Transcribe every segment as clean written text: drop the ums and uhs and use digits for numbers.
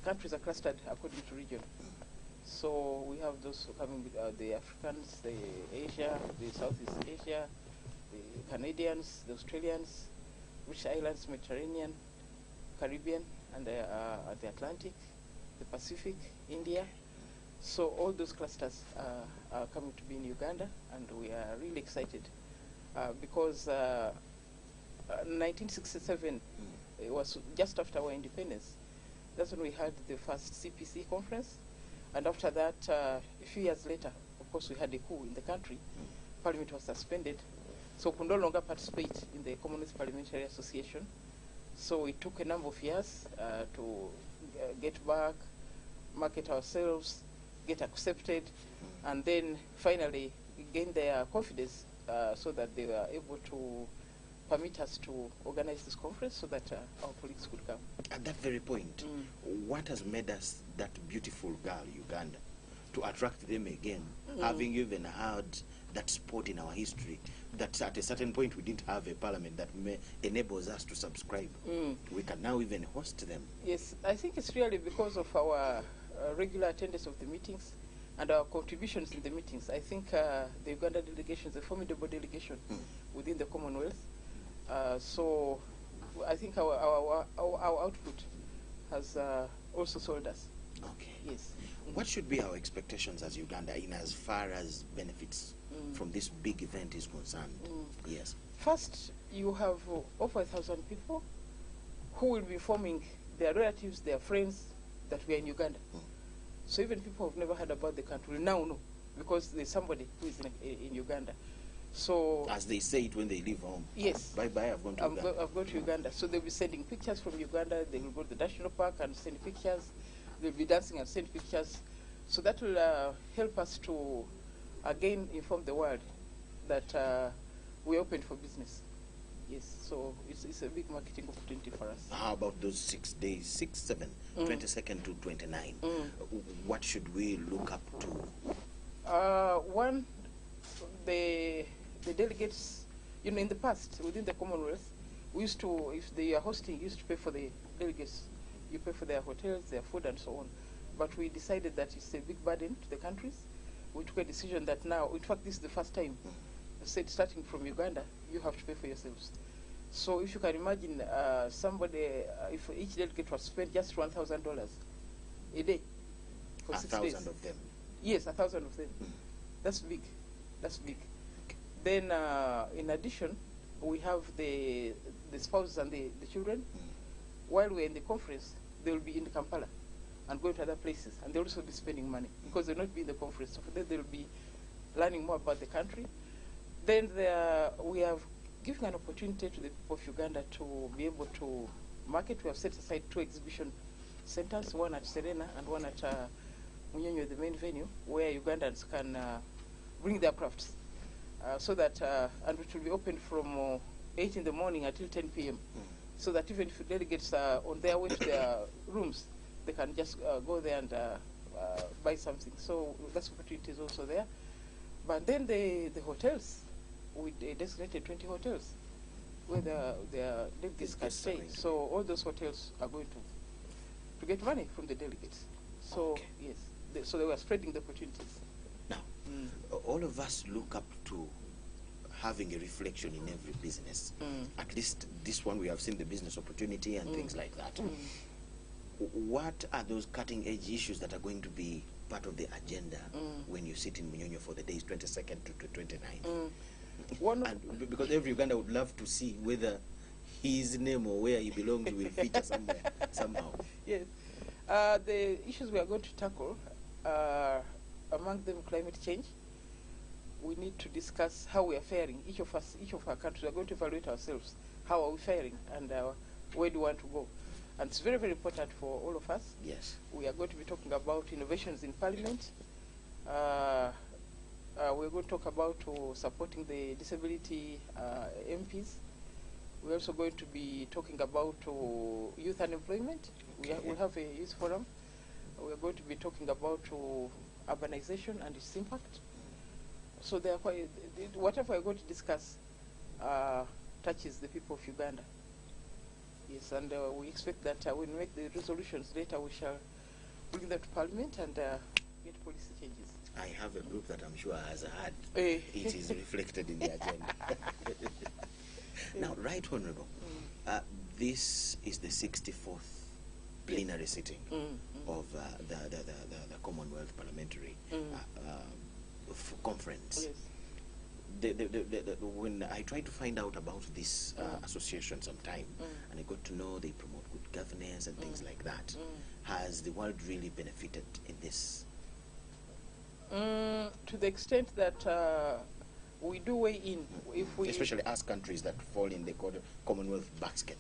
countries are clustered according to region. So we have those coming with the Africans, the Asia, the Southeast Asia, the Canadians, the Australians, British Islands, Mediterranean, Caribbean, and the Atlantic, the Pacific, India. So all those clusters are coming to be in Uganda, and we are really excited because 1967, it was just after our independence. That's when we had the first CPC conference, and after that, a few years later, of course, we had a coup in the country. Parliament was suspended, so we could no longer participate in the Commonwealth Parliamentary Association. So it took a number of years to get back, market ourselves, get accepted, and then finally gain their confidence so that they were able to permit us to organize this conference so that our colleagues could come. At that very point, what has made us that beautiful girl, Uganda, to attract them again, having even heard that spot in our history, that at a certain point we didn't have a parliament that enables us to subscribe. We can now even host them. Yes, I think it's really because of our regular attendance of the meetings and our contributions in the meetings. I think the Uganda delegation is a formidable delegation within the Commonwealth. So I think our output has also sold us. Okay. Yes. What should be our expectations as Uganda in as far as benefits from this big event is concerned? Yes. First, you have over 1,000 people who will be informing their relatives, their friends, that we are in Uganda. So even people who have never heard about the country will now know, because there's somebody who is in Uganda. So, as they say it when they leave home. Yes. Bye-bye, I've gone to Uganda. I've gone to Uganda. So they'll be sending pictures from Uganda. They will go to the national park and send pictures. They'll be dancing and send pictures. So that will help us to, again, inform the world that we're open for business. Yes, so it's a big marketing opportunity for us. How about those 6 days, 6, 7, 22nd to 29? What should we look up to? One, the delegates, in the past, within the Commonwealth, we used to, if they are hosting, used to pay for the delegates. You pay for their hotels, their food, and so on. But we decided that it's a big burden to the countries. We took a decision that now, in fact, this is the first time, I said, starting from Uganda, you have to pay for yourselves. So if you can imagine somebody, if each delegate was spent just $1,000 a day for 6 days. 1,000 of them? Yes, 1,000 of them. That's big. That's big. Then, in addition, we have the spouses and the children. While we're in the conference, they will be in Kampala and going to other places, and they'll also be spending money because they'll not be in the conference. So for them, they'll be learning more about the country. Then we have given an opportunity to the people of Uganda to be able to market. We have set aside 2 exhibition centers, one at Serena and one at Munyonyo, the main venue, where Ugandans can bring their crafts. So that, and it will be open from 8 in the morning until 10 p.m. So that even if delegates are on their way to their rooms, they can just go there and buy something. So that opportunity is also there. But then the hotels, we designated 20 hotels where the delegates can stay. So all those hotels are going to get money from the delegates. So yes, so they were spreading the opportunities. Now, all of us look up to having a reflection in every business. At least this one, we have seen the business opportunity and things like that. What are those cutting-edge issues that are going to be part of the agenda when you sit in Munyonyo for the days 22nd to 29th? And because every Uganda would love to see whether his name or where he belongs will feature somewhere, somehow. Yes. The issues we are going to tackle are, among them, climate change. We need to discuss how we are faring. Each of us, each of our countries, we are going to evaluate ourselves. How are we faring, and where do we want to go? And it's very, very important for all of us. Yes. We are going to be talking about innovations in Parliament. We're going to talk about supporting the disability MPs. We're also going to be talking about youth unemployment. We have a youth forum. We're going to be talking about urbanization and its impact. So therefore, whatever we're going to discuss touches the people of Uganda. Yes, and we expect that when we make the resolutions later, we shall bring them to Parliament and get policy changes. I have a group that I'm sure has had Eh. it is reflected in the agenda. Now, Right Honourable, this is the 64th plenary sitting of the Commonwealth Parliamentary Conference. Yes. When I tried to find out about this association sometime, and I got to know they promote good governance and things like that, has the world really benefited in this? To the extent that we do weigh in, if we especially as countries that fall in the Commonwealth basket.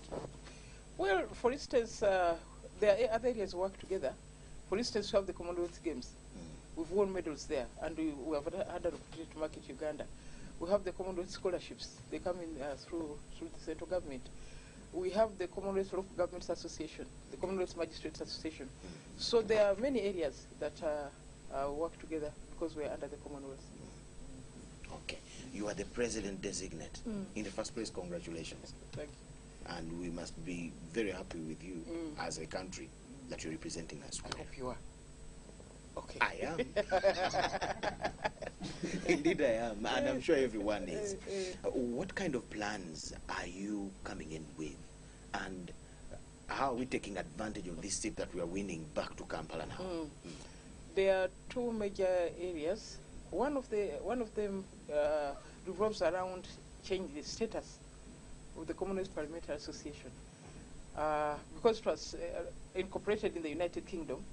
Well, for instance, there are other areas we work together. For instance, we have the Commonwealth Games. We've won medals there, and we have had an opportunity to market Uganda. We have the Commonwealth scholarships. They come in through the central government. We have the Commonwealth Local Governments Association, the Commonwealth Magistrates Association. So there are many areas that work together because we are under the Commonwealth. Okay. You are the president designate. In the first place, congratulations. Thank you. And we must be very happy with you as a country that you're representing us. I hope you are. Okay. I am. Indeed I am, and I'm sure everyone is. What kind of plans are you coming in with, and how are we taking advantage of this seat that we are winning back to Kampala now? There are two major areas. One of them revolves around changing the status of the Commonwealth Parliamentary Association, because it was incorporated in the United Kingdom.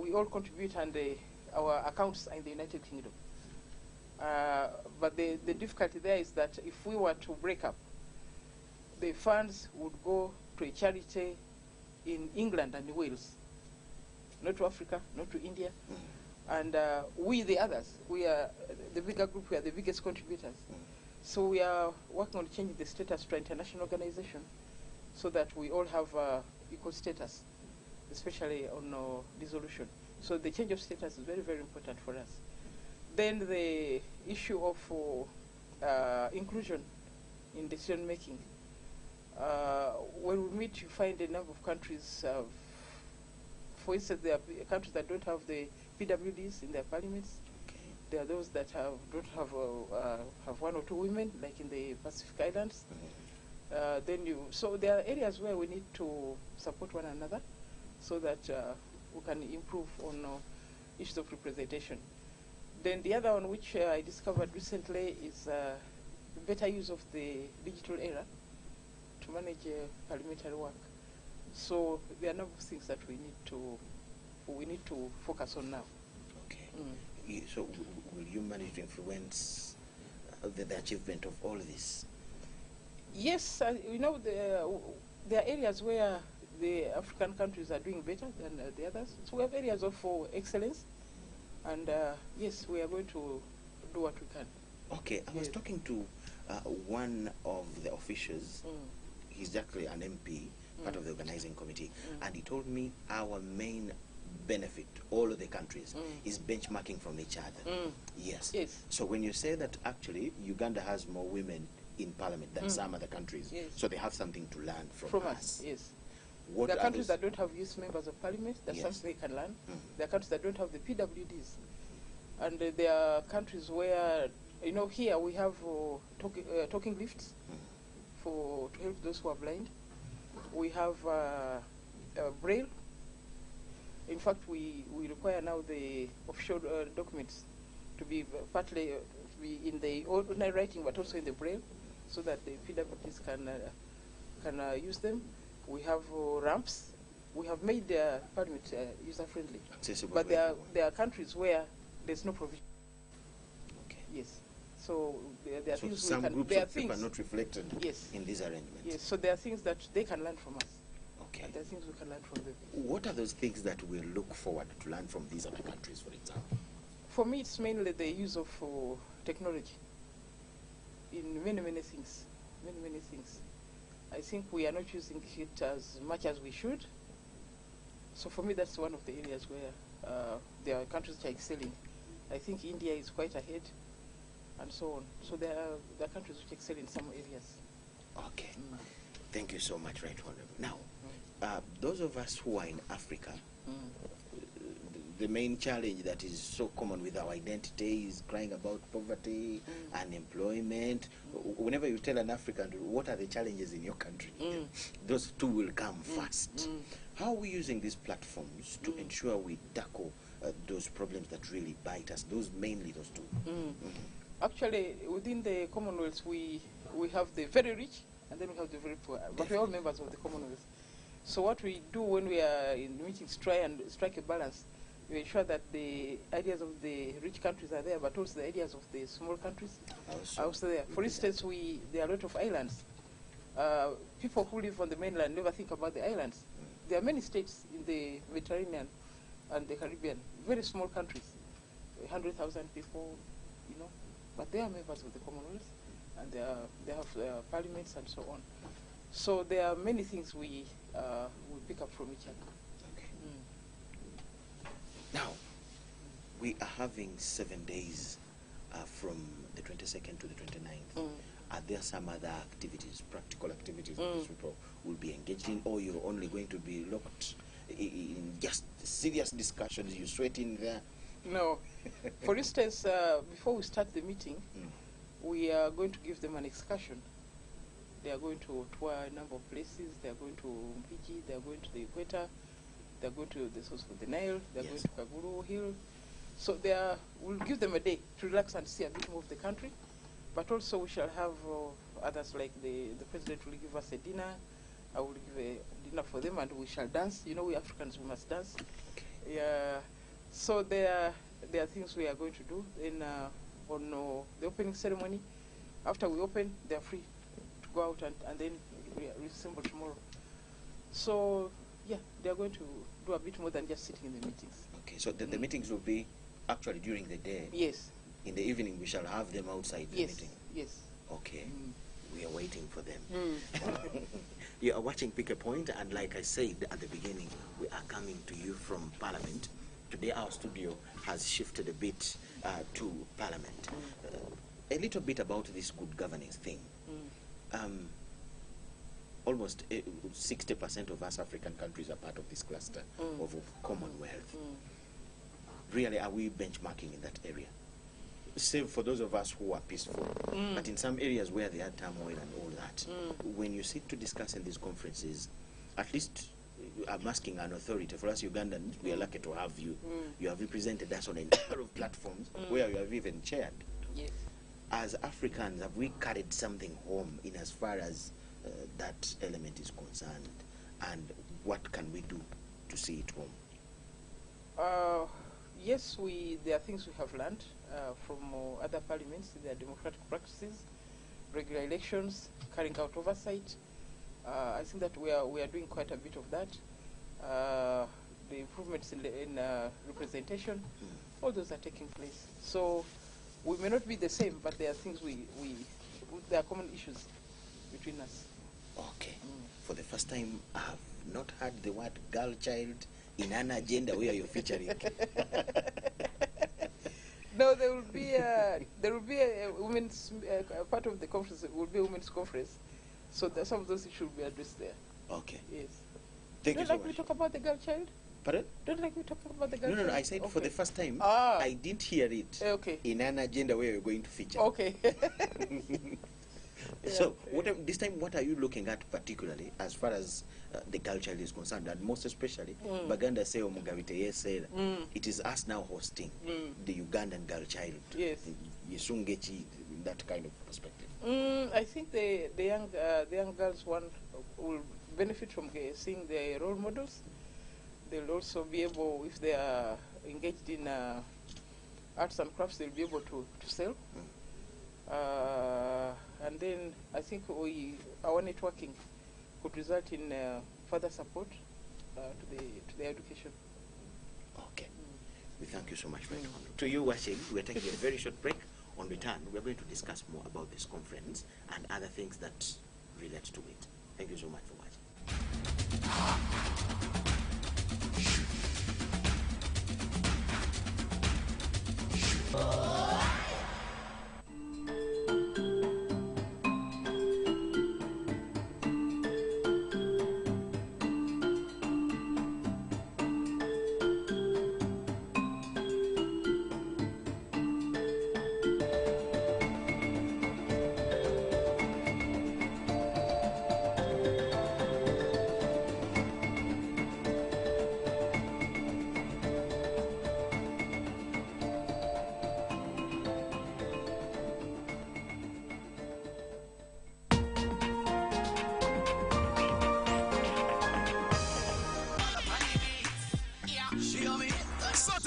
We all contribute, and our accounts are in the United Kingdom. But the difficulty there is that if we were to break up, the funds would go to a charity in England and Wales, not to Africa, not to India. And we, the others, we are the bigger group, we are the biggest contributors. So we are working on changing the status to an international organization so that we all have equal status, especially on dissolution. So the change of status is very, very important for us. Then the issue of inclusion in decision making. When we meet, you find a number of countries. For instance, there are countries that don't have the PWDs in their parliaments. Okay. There are those that don't have one or two women, like in the Pacific Islands. So there are areas where we need to support one another, so that we can improve on issues of representation. Then the other one, which I discovered recently, is better use of the digital era to manage parliamentary work. So there are a number of things that we need to focus on now. Okay. So will you manage to influence the achievement of all this? Yes, there are areas where the African countries are doing better than the others. So we have areas of excellence, and yes, we are going to do what we can. Okay, I was talking to one of the officials. He's actually an MP, part of the organizing committee, and he told me our main benefit, all of the countries, is benchmarking from each other. Yes. So when you say that actually Uganda has more women in parliament than some other countries, so they have something to learn from us. Yes. What there are countries that don't have youth members of parliament. That's something they can learn. There are countries that don't have the PWDs. And there are countries where, here we have talking lifts to help those who are blind. We have Braille. In fact, we require now the official documents to be partly in the ordinary writing, but also in the Braille, so that the PWDs can use them. We have ramps. We have made parliament user-friendly. Accessible. But there are countries where there's no provision. Okay. Yes. So there are So things some we can. groups There are of people are things. not reflected Yes. in these arrangements. Yes. So there are things that they can learn from us. Okay. And there are things we can learn from them. What are those things that we look forward to learn from these other countries, for example? For me, it's mainly the use of technology in many, many things. Many, many things. I think we are not using it as much as we should. So for me, that's one of the areas where there are countries which are excelling. I think India is quite ahead, and so on. So there are countries which excel in some areas. Okay. Thank you so much, Right Honorable. Now, those of us who are in Africa, the main challenge that is so common with our identity is crying about poverty, unemployment. Whenever you tell an African, what are the challenges in your country? Those two will come first. How are we using these platforms to ensure we tackle those problems that really bite us, mainly those two? Actually, within the Commonwealth, we have the very rich and then we have the very poor, but we're all members of the Commonwealth. So what we do when we are in meetings, try and strike a balance. We ensure that the ideas of the rich countries are there, but also the ideas of the small countries are also there. For instance, there are a lot of islands. People who live on the mainland never think about the islands. There are many states in the Mediterranean and the Caribbean, very small countries, 100,000 people, you know, but they are members of the Commonwealth, and they have parliaments and so on. So there are many things we pick up from each other. Okay. Now, we are having 7 days from the 22nd to the 29th. Are there some other activities, practical activities that these people will be engaged in, or you're only going to be locked in just serious discussions, you sweating there? No. For instance, before we start the meeting, we are going to give them an excursion. They are going to tour a number of places. They are going to Mpiji, they are going to the Equator, they are going to the source of the Nile, they are going to Kaguru Hill. So we'll give them a day to relax and see a bit more of the country. But also we shall have others, like the president will give us a dinner. I will give a dinner for them and we shall dance. You know, we Africans, we must dance. Yeah. So there are things we are going to do. Then on the opening ceremony, after we open, they are free to go out and then we reassemble tomorrow. So yeah, they are going to do a bit more than just sitting in the meetings. Okay, so the meetings will be actually during the day? Yes. In the evening, we shall have them outside the meeting? Yes. Okay. We are waiting for them. You are watching Pick a Point, and like I said at the beginning, we are coming to you from Parliament. Today our studio has shifted a bit to Parliament. A little bit about this good governance thing. Almost 60% of us African countries are part of this cluster of Commonwealth. Really, are we benchmarking in that area? Save for those of us who are peaceful, but in some areas where there are turmoil and all that, when you sit to discuss in these conferences, at least I'm asking an authority. For us Ugandans, we are lucky to have you. You have represented us on a number of platforms where you have even chaired. Yes. As Africans, have we carried something home in as far as that element is concerned, and what can we do to see it home? Yes, there are things we have learned from other parliaments, their democratic practices, regular elections, carrying out oversight. I think that we are doing quite a bit of that. The improvements in representation, all those are taking place. So we may not be the same, but there are things there are common issues between us. Okay. For the first time, I have not heard the word girl child in an agenda where you're featuring. No, there will be a women's part of the conference. Will be a women's conference, so some of those issues will be addressed there. Okay. Yes. Thank you so much. Don't like me talk about the girl child? Pardon? Don't like me talk about the girl child? No. I said for the first time, Ah. I didn't hear it in an agenda where you're going to feature. Okay. So this time, what are you looking at particularly as far as the girl child is concerned, and most especially Baganda say Omugabite said it is us now hosting the Ugandan girl child. Yes. Yesungechi, that kind of perspective. I think the young girls will benefit from seeing their role models. They'll also be able, if they are engaged in arts and crafts, they'll be able to sell. And then I think our networking could result in further support to the education. Okay. We thank you so much for it. To you watching, we are taking a very short break. On return, we are going to discuss more about this conference and other things that relate to it. Thank you so much for watching.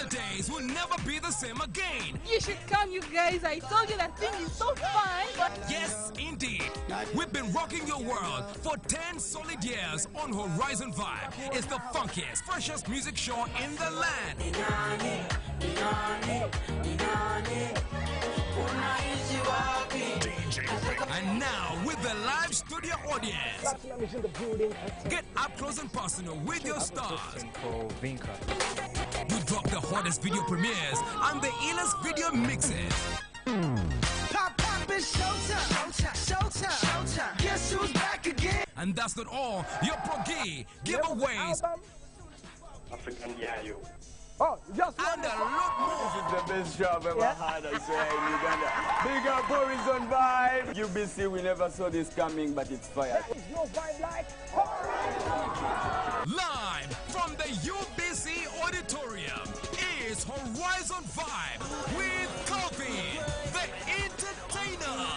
holidays will never be the same again. You should come, you guys. I told you that thing is so fun. Yes, indeed. We've been rocking your world for 10 solid years on Horizon Vibe. It's the funkiest, freshest music show in the land. And now, with the live studio audience, get up close and personal with your stars. We drop the hottest video premieres and the illest video mixes. Pop, it's showtime. Guess who's back again? And that's not all. Your proggy giveaways African Yayo. Oh, just and a lot more. This is the best show I've ever had, I swear, in Uganda. Big up Horizon Vibe. UBC, we never saw this coming, but it's fire. There's no vibe like Live from the UBC Auditorium is Horizon Vibe with Kofi, the entertainer.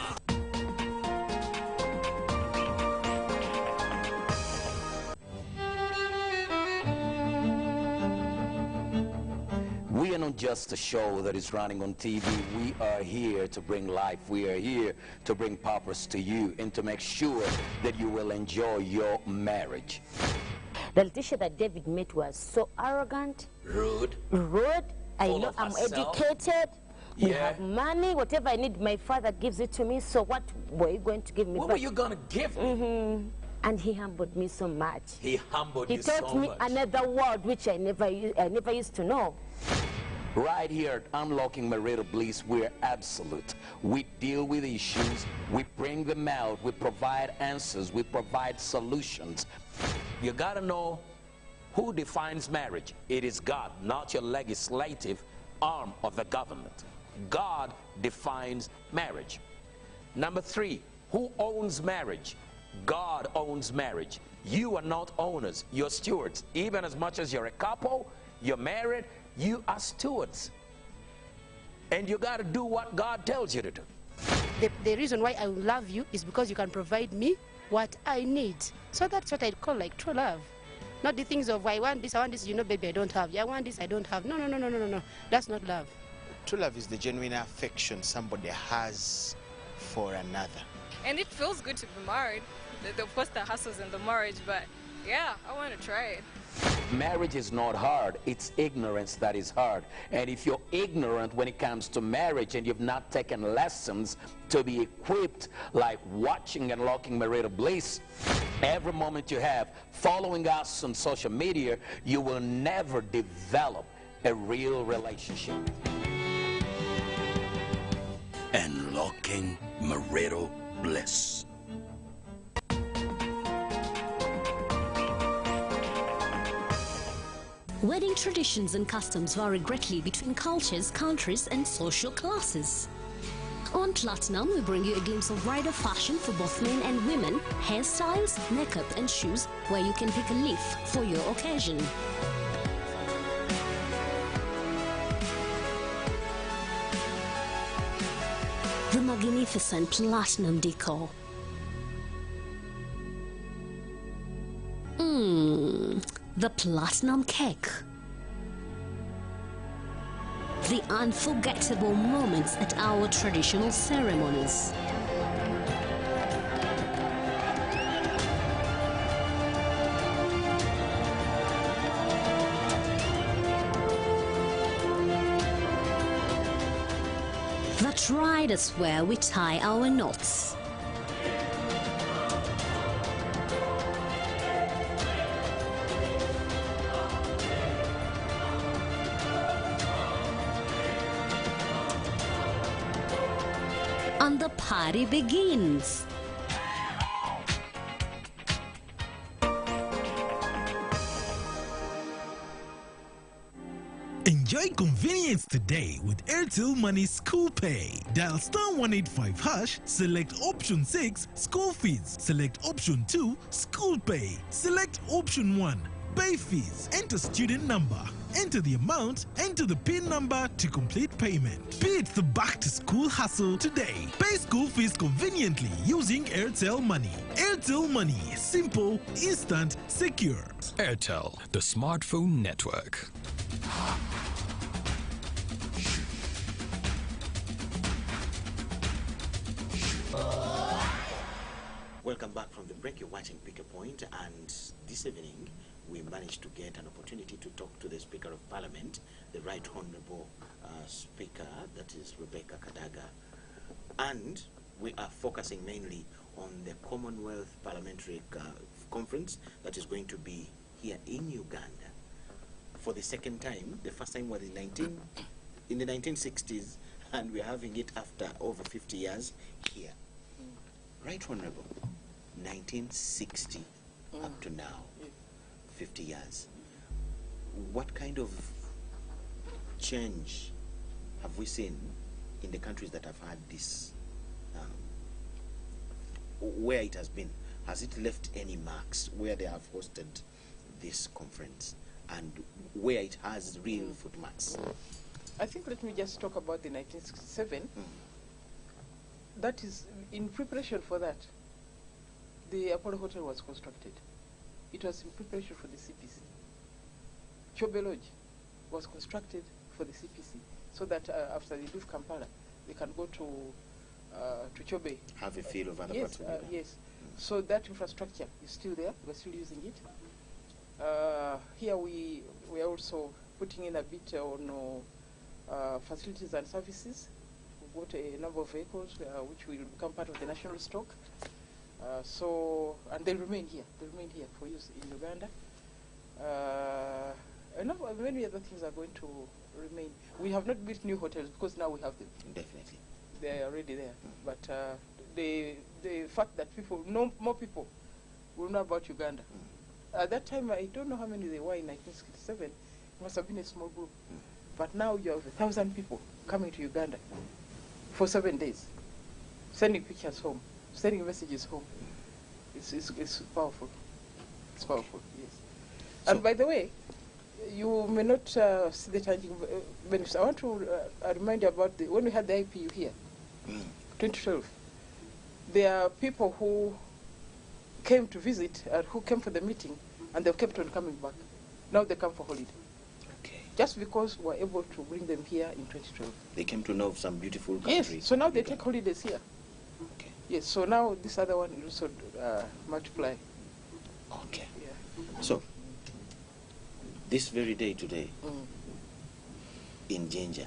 We are not just a show that is running on TV. We are here to bring life. We are here to bring purpose to you and to make sure that you will enjoy your marriage. The Letitia that David met was so arrogant. Rude. I know I'm educated. We Yeah. have money. Whatever I need, my father gives it to me. So what were you going to give me What back? were you going to give me? And he humbled me so much. He humbled He you so taught me much. another word which I never used to know. Right here at Unlocking Marital Bliss, we're absolute. We deal with issues, we bring them out, we provide answers, we provide solutions. You gotta know who defines marriage. It is God, not your legislative arm of the government. God defines marriage. Number 3, who owns marriage? God owns marriage. You are not owners, you're stewards. Even as much as you're a couple, you're married, you are stewards. And you got to do what God tells you to do. The reason why I love you is because you can provide me what I need. So that's what I call like true love. Not the things of I want this, you know, baby, I don't have. I want this, I don't have. No. That's not love. True love is the genuine affection somebody has for another. And it feels good to be married. Of course, the hassles in the marriage, but yeah, I want to try it. Marriage is not hard, it's ignorance that is hard. And if you're ignorant when it comes to marriage and you've not taken lessons to be equipped, like watching and Unlocking Marital Bliss, every moment you have, following us on social media, you will never develop a real relationship. Unlocking Marital Bliss. Wedding traditions and customs vary greatly between cultures, countries, and social classes. On Platinum, we bring you a glimpse of bridal fashion for both men and women, hairstyles, makeup, and shoes, where you can pick a leaf for your occasion. The magnificent Platinum decor. The Platinum cake. The unforgettable moments at our traditional ceremonies. That ride is where we tie our knots. And the party begins. Enjoy convenience today with Airtel Money School Pay. Dial *185#, select option 6, school fees, select option 2, school pay, select option 1, pay fees, enter student number, enter the amount, enter the PIN number to complete payment. Beat the back to school hustle today. Pay school fees conveniently using Airtel Money. Airtel Money, simple, instant, secure. Airtel, the smartphone network. Welcome back from the break. You're watching Pick a Point, and this evening we managed to get an opportunity to talk to the Speaker of Parliament, the Right Honourable Speaker, that is Rebecca Kadaga, and we are focusing mainly on the Commonwealth Parliamentary Conference that is going to be here in Uganda for the second time. The first time was in the 1960s, and we're having it after over 50 years here. Right Honourable, 1960 up to now, 50 years. What kind of change have we seen in the countries that have had this, where it has been? Has it left any marks where they have hosted this conference and where it has real footmarks? I think let me just talk about the 1967. That is, in preparation for that, the Apollo Hotel was constructed. It was in preparation for the CPC. Chobe Lodge was constructed for the CPC, so that after they leave Kampala, they can go to Chobe. Have a feel of other yes, parts of Uganda. yes. So that infrastructure is still there. We're still using it. Here we are also putting in a bit on facilities and services. We've got a number of vehicles which will become part of the national stock. And they'll remain here. They'll remain here for use in Uganda. Many other things are going to remain. We have not built new hotels because now we have them. Definitely. They are already there. But the fact that more people will know about Uganda. At that time, I don't know how many there were in 1967. It must have been a small group. But now you have 1,000 people coming to Uganda for 7 days, sending pictures home, sending messages home. It's powerful. It's powerful, yes. So, and by the way, you may not see the tangible benefits. I want to remind you about when we had the IPU here, 2012. There are people who came to visit, who came for the meeting, and they've kept on coming back. Now they come for holiday. Okay. Just because we're able to bring them here in 2012. They came to know of some beautiful countries. Yes, so now they take holidays here. Okay. Yes, so now this other one will also multiply. Okay. Yeah. So, this very day today, in Jinja,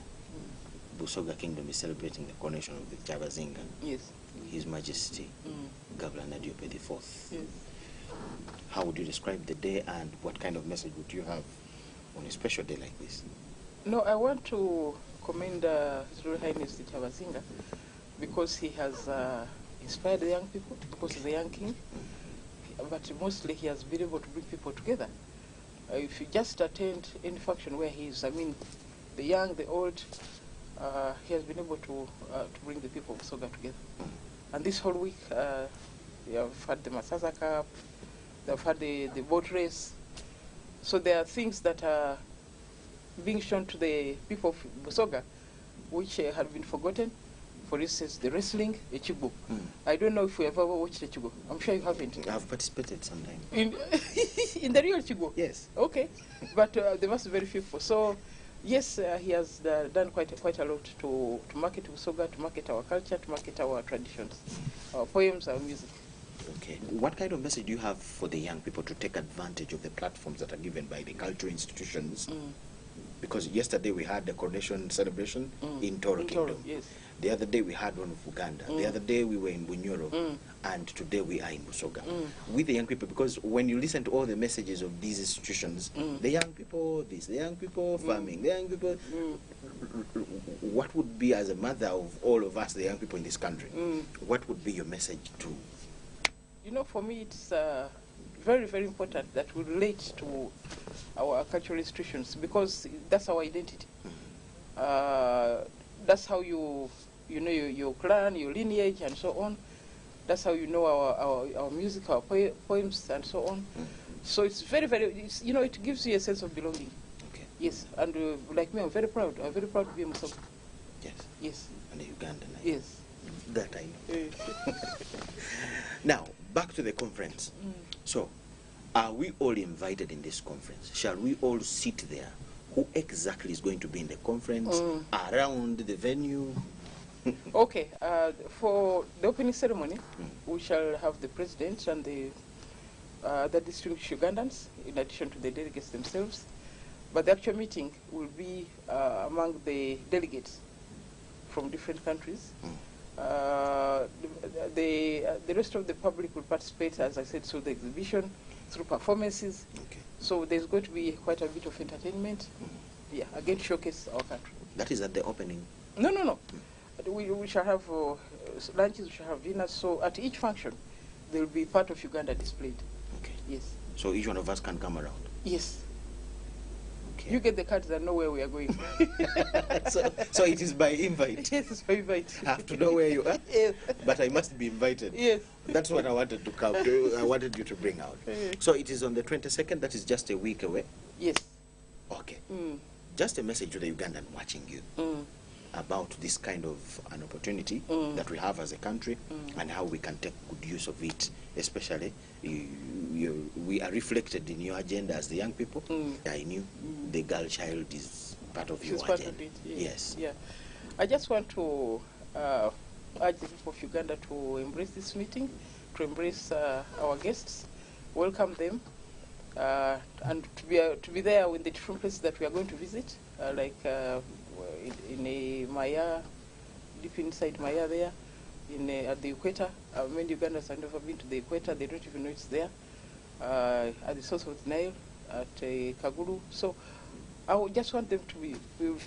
Busoga Kingdom is celebrating the coronation of the Chavazinga. Yes. His Majesty, Governor Diope IV. Yes. How would you describe the day, and what kind of message would you have on a special day like this? No, I want to commend His Royal Highness the Chavazinga because he has inspired the young people, because he's a young king, but mostly he has been able to bring people together. If you just attend any function where he is, I mean, the young, the old, he has been able to bring the people of Soga together. And this whole week, we have had the Masasa Cup, they've had the boat race. So there are things that are being shown to the people of Busoga which had been forgotten. For instance, the wrestling, Echigo. I don't know if you ever watched Echigo. I'm sure you haven't. I've participated sometime. In the real Echigo? Yes. Okay. But there must be very few. So, yes, he has done quite a lot to market Busoga, to market our culture, to market our traditions, our poems, our music. Okay. What kind of message do you have for the young people to take advantage of the platforms that are given by the cultural institutions? Because yesterday we had the coronation celebration in Toro Kingdom. Yes. The other day we had one of Uganda. The other day we were in Bunyoro. And today we are in Busoga. With the young people, because when you listen to all the messages of these institutions, the young people, this, the young people farming, the young people, what would be, as a mother of all of us, the young people in this country, what would be your message to? You know, for me it's very, very important that we relate to our cultural institutions because that's our identity. That's how you know your clan, your lineage, and so on. That's how you know our music, our poems, and so on. So it's very, very, you know, it gives you a sense of belonging. Okay. Yes, and like me, I'm very proud. I'm very proud to be a Musoga. Yes. Yes. And a Ugandan. Yes. That I know. Now, back to the conference. So, are we all invited in this conference? Shall we all sit there? Who exactly is going to be in the conference, around the venue? Okay, for the opening ceremony, we shall have the president and the distinguished Ugandans, in addition to the delegates themselves. But the actual meeting will be among the delegates from different countries. The rest of the public will participate, as I said, through the exhibition, through performances. Okay. So there's going to be quite a bit of entertainment. Yeah, again, showcase our country. That is at the opening? No. We shall have lunches, we shall have dinners. So at each function, there will be part of Uganda displayed. Okay. Yes. So each one of us can come around? Yes. Okay. You get the cards and know where we are going. so it is by invite? Yes, it's by invite. I have to know where you are? Yes. But I must be invited? Yes. That's what I wanted to come. I wanted you to bring out. So it is on the 22nd, that is just a week away? Yes. Okay. Just a message to the Ugandan watching you about this kind of an opportunity that we have as a country and how we can take good use of it, especially we are reflected in your agenda as the young people. I knew the girl child is part of your agenda. Of it, yes. Yeah. I just want to urge the people of Uganda to embrace this meeting, to embrace our guests, welcome them, and to be there in the different places that we are going to visit, like in a Maya, deep inside Maya there, at the equator. Many Ugandans have never been to the equator, they don't even know it's there. At the source of the Nile, at Kaguru. So I would just want them to be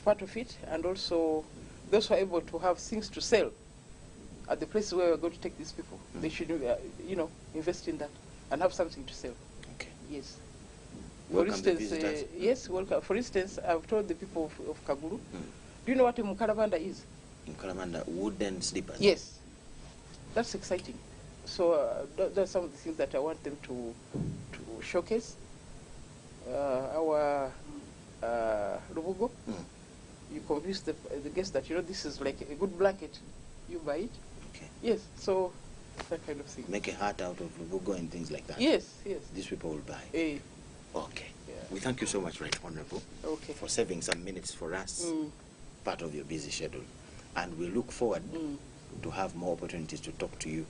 part of it, and also those who are able to have things to sell at the places where we're going to take these people. They should, invest in that and have something to sell. Okay. Yes. Welcome for instance, the visitors. Yes, welcome. For instance, I've told the people of Kaguru, do you know what a mukalamanda is? Mukalamanda, wooden slippers? Yes. That's exciting. So those are some of the things that I want them to showcase. Our Rubugo, you convince the guests that, this is like a good blanket. You buy it. Okay. Yes, so that kind of thing. Make a hat out of Rubugo and things like that. Yes. These people will buy. Okay. Yeah. We thank you so much, Right Honorable, for saving some minutes for us, part of your busy schedule. And we look forward to have more opportunities to talk to you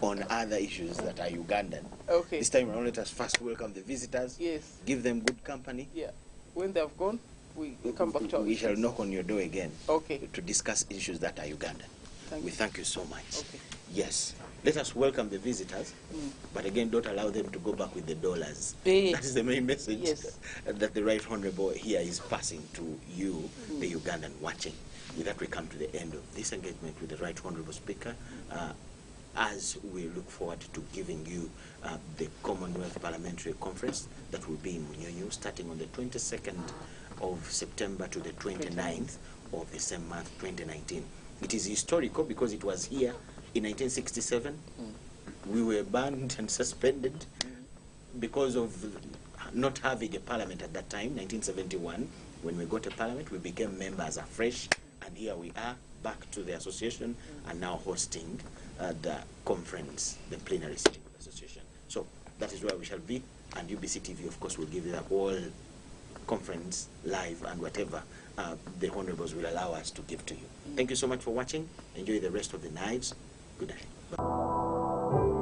on other issues that are Ugandan. Okay. This time around, let us first welcome the visitors. Yes. Give them good company. Yeah. When they have gone, we come back to our We issues. shall knock on your door again. Okay. To discuss issues that are Ugandan. We thank you so much. Okay. Yes. Let us welcome the visitors, but again, don't allow them to go back with the dollars. Yes. That is the main message Yes. that the Right Honorable here is passing to you, the Ugandan watching. With that, we come to the end of this engagement with the Right Honorable Speaker, as we look forward to giving you the Commonwealth Parliamentary Conference that will be in Munyonyo, starting on the 22nd of September to the 29th of the same month, 2019. It is historical because it was here in 1967. We were banned and suspended because of not having a parliament at that time, 1971. When we got a parliament, we became members afresh, and here we are, back to the association, and now hosting the conference, the plenary sitting of the association. So that is where we shall be, and UBC TV, of course, will give you the whole conference live and whatever the honorables will allow us to give to you. Thank you so much for watching. Enjoy the rest of the nights. Good night. Bye.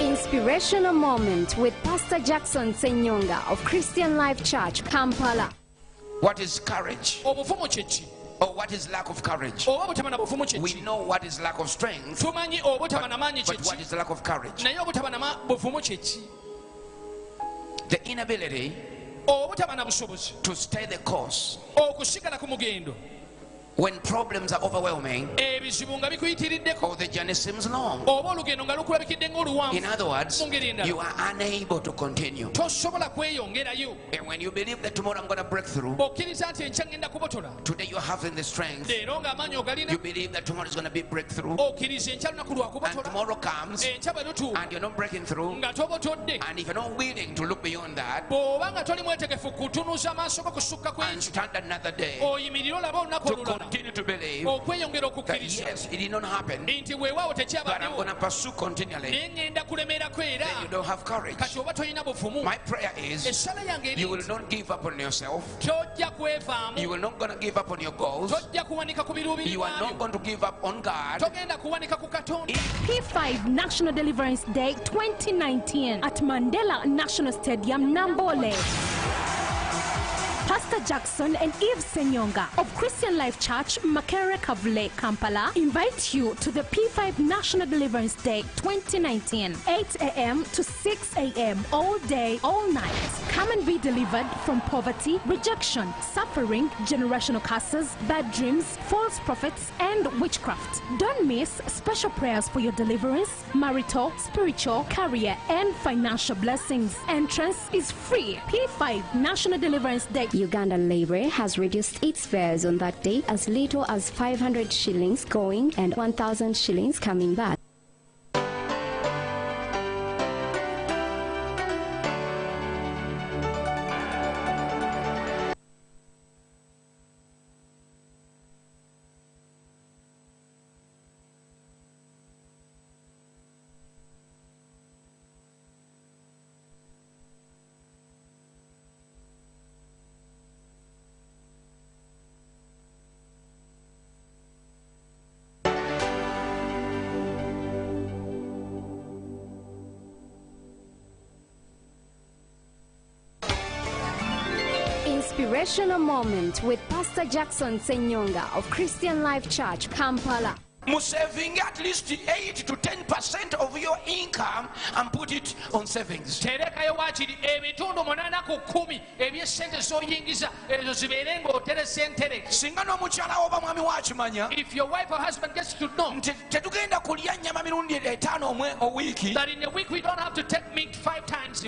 Inspirational moment with Pastor Jackson Senyonga of Christian Life Church, Kampala. What is courage? Or what is lack of courage? We know what is lack of strength, but what is lack of courage? the inability to stay the course when problems are overwhelming or the journey seems long. In other words, you are unable to continue. And when you believe that tomorrow I'm going to break through, today you're having the strength, you believe that tomorrow is going to be breakthrough, and tomorrow comes and you're not breaking through, and if you're not willing to look beyond that and stand another day to continue to believe that yes, it did not happen, but I'm going to pursue continually, then you don't have courage. My prayer is you will not give up on yourself. You will not going to give up on your goals. You are not going to give up on God. P5 National Deliverance Day 2019 at Mandela National Stadium, Nambole. Pastor Jackson and Eve Senyonga of Christian Life Church, Makere Kavule, Kampala invite you to the P5 National Deliverance Day 2019, 8 a.m. to 6 a.m. all day, all night. Come and be delivered from poverty, rejection, suffering, generational curses, bad dreams, false prophets, and witchcraft. Don't miss special prayers for your deliverance, marital, spiritual, career, and financial blessings. Entrance is free. P5 National Deliverance Day. Uganda Library has reduced its fares on that day as little as 500 shillings going and 1,000 shillings coming back. Inspirational moment with Pastor Jackson Senyonga of Christian Life Church, Kampala. Saving at least 8 to 10% of your income and put it on savings. If your wife or husband gets to know that in a week we don't have to take meat 5 times,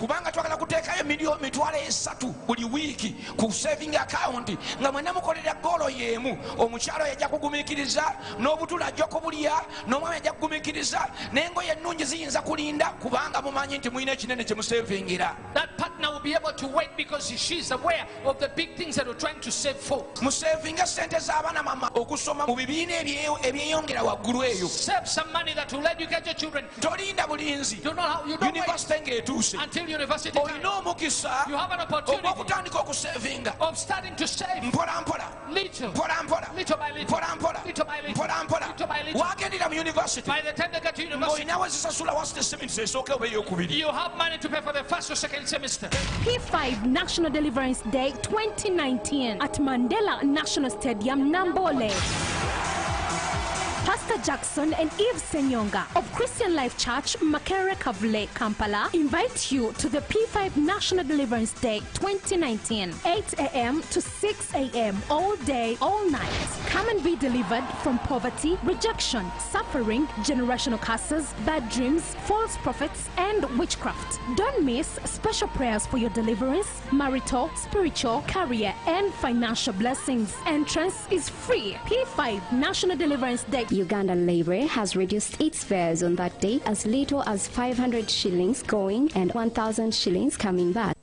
that partner will be able to wait because she's aware of the big things that we're trying to save for. Save some money that will educate your children. You don't wait until university time. You have an opportunity of starting to save little by little by little. By the time they get to university, you have money to pay for the first or second semester. P5 National Deliverance Day 2019 at Mandela National Stadium, Nambole. Pastor Jackson and Eve Senyonga of Christian Life Church, Makere Kavule, Kampala invite you to the P5 National Deliverance Day 2019, 8 a.m. to 6 a.m. all day, all night. Come and be delivered from poverty, rejection, suffering, generational curses, bad dreams, false prophets, and witchcraft. Don't miss special prayers for your deliverance, marital, spiritual, career, and financial blessings. Entrance is free. P5 National Deliverance Day. Uganda Library has reduced its fares on that day as little as 500 shillings going and 1,000 shillings coming back.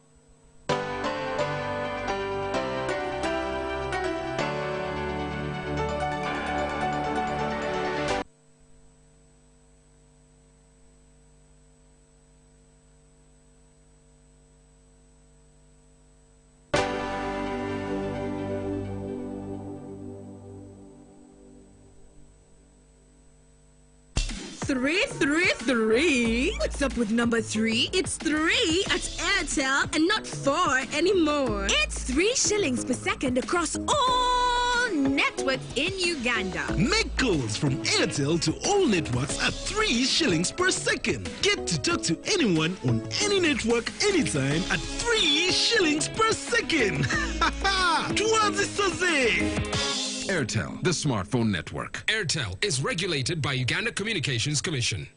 Three. What's up with number 3? It's 3 at Airtel and not 4 anymore. It's 3 shillings per second across all networks. networks in Uganda. Make calls from Airtel to all networks at 3 shillings per second. Get to talk to anyone on any network anytime at 3 shillings per second. Airtel, the smartphone network. Airtel is regulated by Uganda Communications Commission.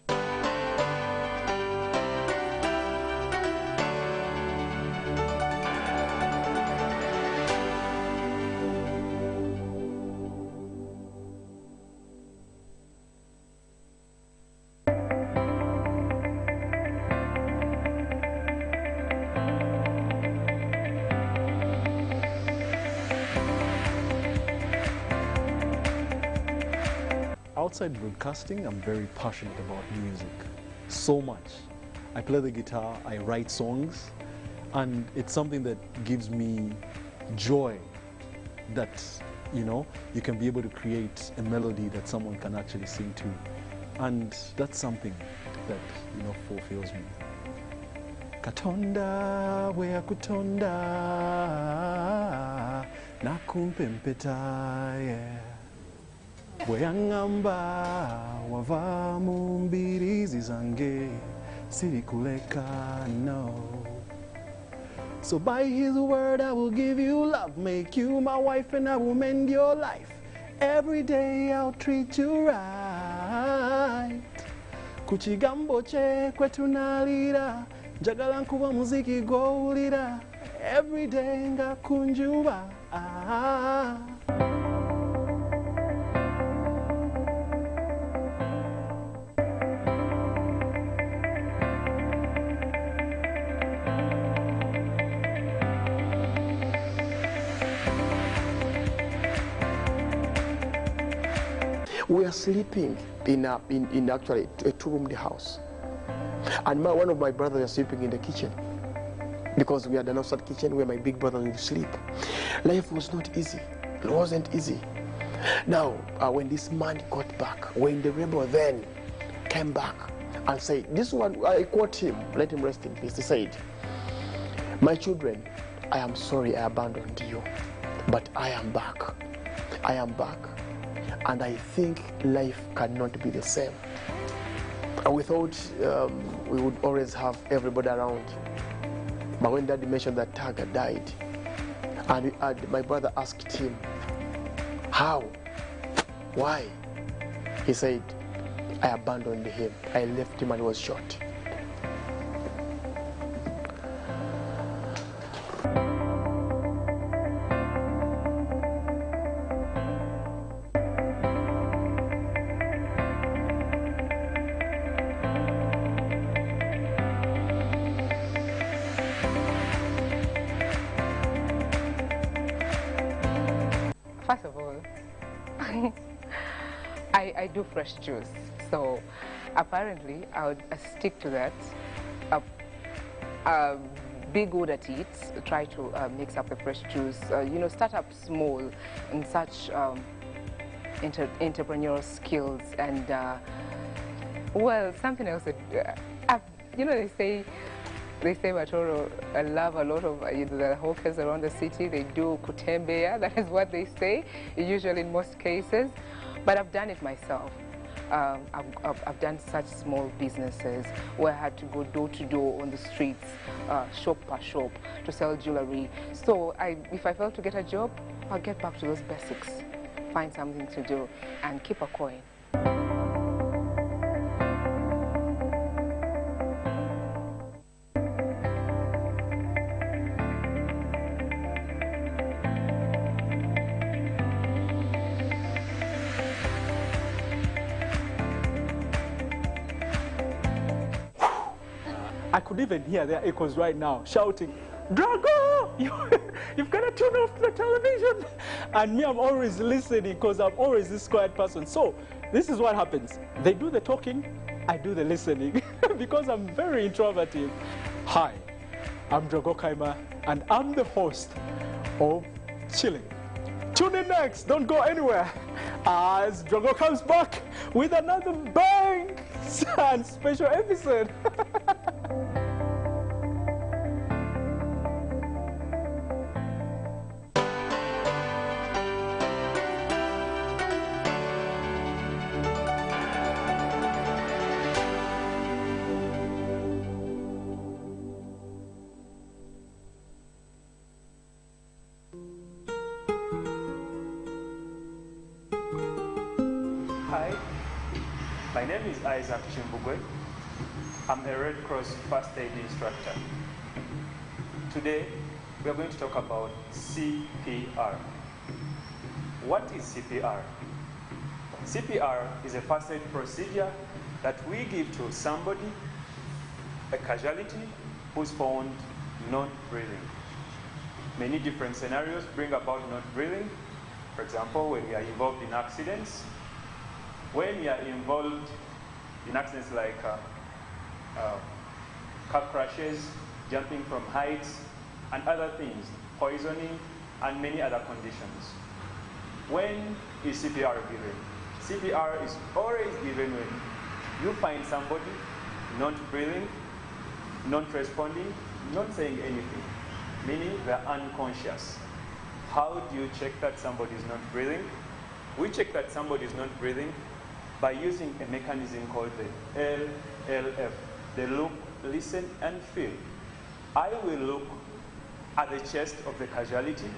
Outside broadcasting, I'm very passionate about music, so much. I play the guitar, I write songs, and it's something that gives me joy that, you can be able to create a melody that someone can actually sing to. And that's something that, fulfills me. Katonda, wea kutonda, nakumpempeta, yeah. Bweyangamba wava mu mbiriizi zange sirikuleka, no. So by his word I will give you love, make you my wife, and I will mend your life. Every day I'll treat you right. Kuchigambo che kwetu nalira, njagala nkuba muziki gw'owulira. Every day ngakunjuba. We are sleeping in actually a two-roomed house, and one of my brothers was sleeping in the kitchen because we had an outside kitchen where my big brother would sleep. Life was not easy. It wasn't easy. Now, when this man got back, when the rebel then came back and said, this one, I quote him, let him rest in peace. He said, "My children, I am sorry I abandoned you, but I am back. I am back. And I think life cannot be the same." And we thought we would always have everybody around. But when Daddy mentioned that Kadaga died, and my brother asked him, how? Why? He said, I abandoned him. I left him and he was shot. First of all, I do fresh juice, so apparently I would stick to that. Be good at it, try to mix up the fresh juice, start up small in such entrepreneurial skills. And well, something else that, they say Matoro love a lot of the hawkers around the city. They do kutembea, that is what they say, usually in most cases. But I've done it myself. I've done such small businesses where I had to go door to door on the streets, shop per shop, to sell jewelry. So if I fail to get a job, I'll get back to those basics, find something to do, and keep a coin. I could even hear their echoes right now shouting, "Drago, you've got to turn off the television." And me, I'm always listening because I'm always this quiet person. So this is what happens. They do the talking, I do the listening because I'm very introverted. Hi, I'm Drago Kaima, and I'm the host of Chilling. Tune in next, don't go anywhere, as Drago comes back with another bang and special episode. My name is Isaac Chimbugwe. I'm a Red Cross first aid instructor. Today, we are going to talk about CPR. What is CPR? CPR is a first aid procedure that we give to somebody, a casualty, who's found not breathing. Many different scenarios bring about not breathing. For example, when we are involved in accidents, when we are involved in accidents like car crashes, jumping from heights, and other things, poisoning, and many other conditions. When is CPR given? CPR is always given when you find somebody not breathing, not responding, not saying anything, meaning they're unconscious. How do you check that somebody is not breathing? We check that somebody is not breathing by using a mechanism called the LLF, the look, listen, and feel. I will look at the chest of the casualty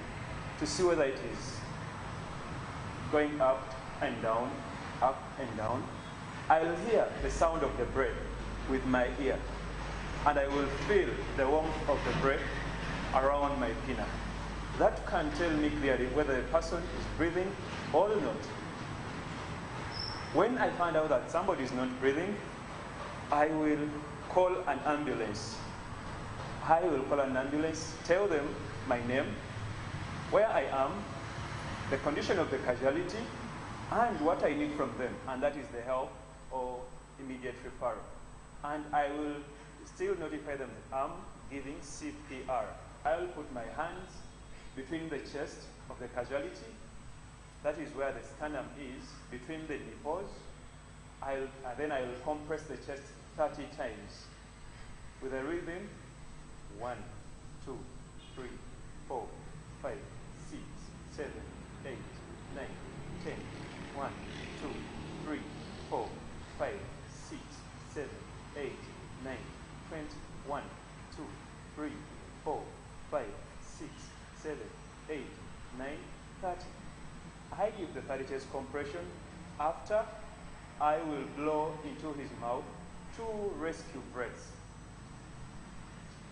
to see whether it is going up and down, up and down. I'll hear the sound of the breath with my ear, and I will feel the warmth of the breath around my pinna. That can tell me clearly whether the person is breathing or not. When I find out that somebody is not breathing, I will call an ambulance. I will call an ambulance, tell them my name, where I am, the condition of the casualty, and what I need from them, and that is the help or immediate referral. And I will still notify them that I'm giving CPR. I will put my hands between the chest of the casualty, that is where the sternum is, between the nipples. Then I will compress the chest 30 times with a rhythm. 1, 2, 3, 4, 5, 6, 7, 8, 9, 10. 1, 2, 3, 4, 5, 6, 7, 8, 9, 20. 1, 2, 3, 4, 5, 6, 7, 8, 9, 30. I give the 30 chest compression. After, I will blow into his mouth 2 rescue breaths.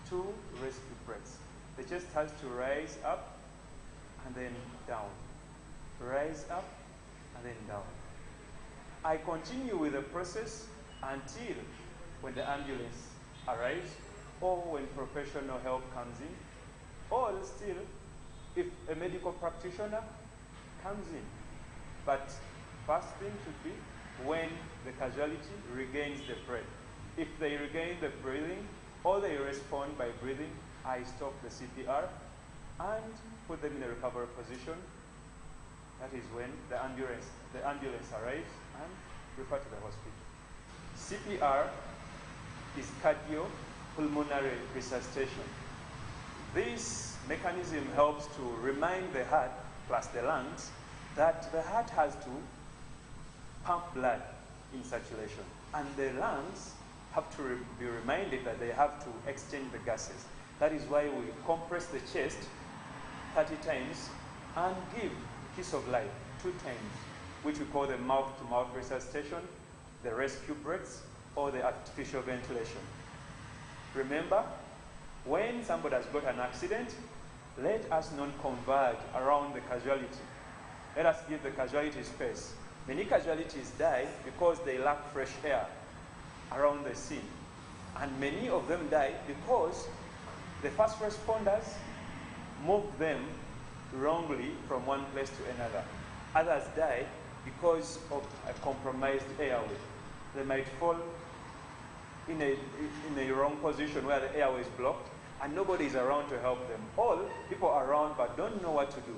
2 rescue breaths. The chest has to rise up and then down. Rise up and then down. I continue with the process until when the ambulance arrives or when professional help comes in, or still if a medical practitioner comes in. But first thing should be when the casualty regains the breath. If they regain the breathing or they respond by breathing, I stop the CPR and put them in a recovery position. That is when the ambulance arrives and refer to the hospital. CPR is cardiopulmonary resuscitation. This mechanism helps to remind the heart plus the lungs that the heart has to pump blood in circulation, and the lungs have to be reminded that they have to exchange the gases. That is why we compress the chest 30 times and give kiss of life 2 times, which we call the mouth-to-mouth resuscitation, the rescue breaths, or the artificial ventilation. Remember, when somebody has got an accident, let us not converge around the casualty. Let us give the casualty space. Many casualties die because they lack fresh air around the scene. And many of them die because the first responders moved them wrongly from one place to another. Others die because of a compromised airway. They might fall in a wrong position where the airway is blocked and nobody is around to help them. All people are around but don't know what to do.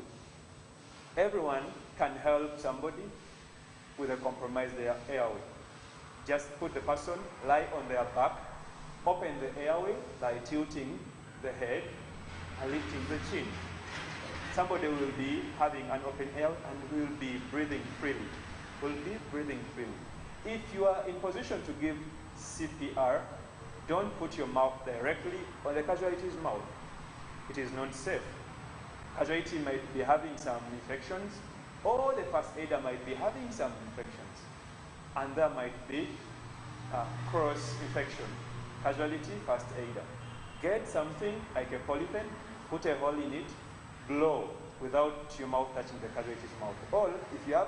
Everyone can help somebody with a compromised airway. Just put the person, lie on their back, open the airway by tilting the head and lifting the chin. Somebody will be having an open air and will be breathing freely. Will be breathing freely. If you are in position to give CPR, don't put your mouth directly on the casualty's mouth. It is not safe. Casualty might be having some infections, or the first aider might be having some infections. and there might be cross-infection. Casualty, first aider. Get something like a polypen, put a hole in it, blow without your mouth touching the casualty's mouth. Or if you have